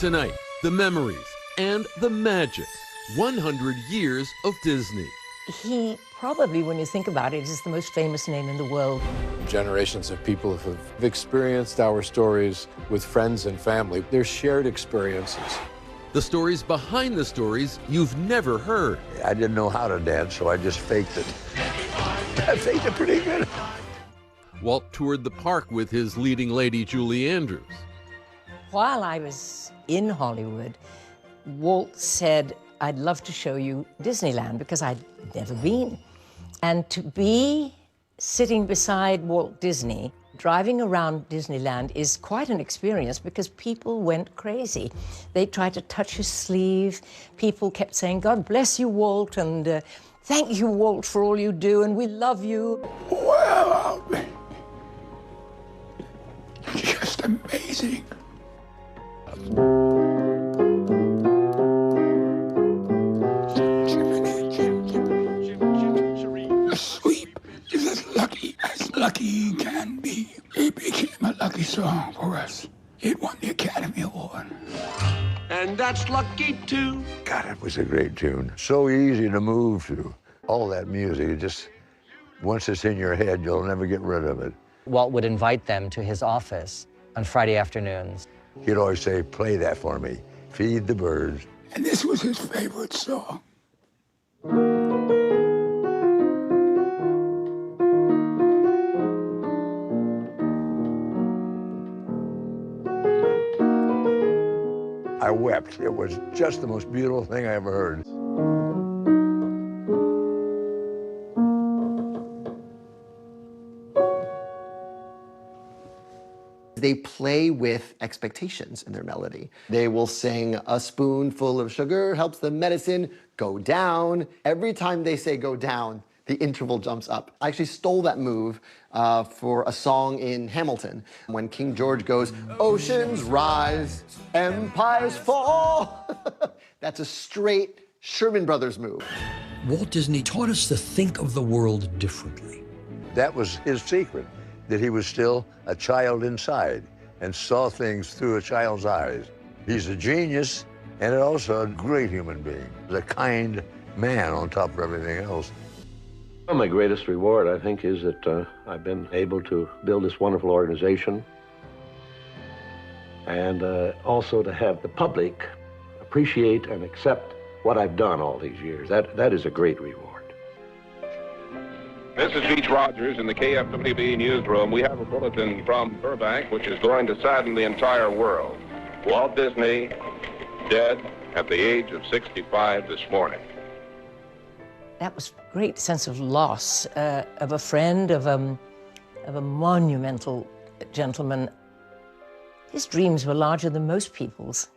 Tonight, the memories and the magic. 100 years of Disney. He probably, when you think about it, is the most famous name in the world. Generations of people have experienced our stories with friends and family. They're shared experiences. The stories behind the stories you've never heard. I didn't know how to dance, so I just faked it. I faked it pretty good. Walt toured the park with his leading lady, Julie Andrews. While I was in Hollywood, Walt said, I'd love to show you Disneyland because I'd never been. And to be sitting beside Walt Disney, driving around Disneyland is quite an experience because people went crazy. They tried to touch his sleeve. People kept saying, God bless you, Walt, and thank you, Walt, for all you do, and we love you. Wow, just amazing. The sweep is as lucky can be. It became a lucky song for us. It won the Academy Award. And that's lucky too. God, it was a great tune. So easy to move to. All that music, it just, once it's in your head, you'll never get rid of it. Walt would invite them to his office on Friday afternoons. He'd always say, play that for me. Feed the birds. And this was his favorite song. I wept. It was just the most beautiful thing I ever heard. They play with expectations in their melody. They will sing, a spoonful of sugar helps the medicine go down. Every time they say go down, the interval jumps up. I actually stole that move for a song in Hamilton. When King George goes, oceans rise, empires fall. That's a straight Sherman Brothers move. Walt Disney taught us to think of the world differently. That was his secret, that he was still a child inside and saw things through a child's eyes. He's a genius and also a great human being, a kind man on top of everything else. Well, my greatest reward, I think, is that I've been able to build this wonderful organization and also to have the public appreciate and accept what I've done all these years. That is a great reward. This is Beach Rogers in the KFWB newsroom. We have a bulletin from Burbank, which is going to sadden the entire world. Walt Disney, dead at the age of 65 this morning. That was a great sense of loss of a friend, of a monumental gentleman. His dreams were larger than most people's.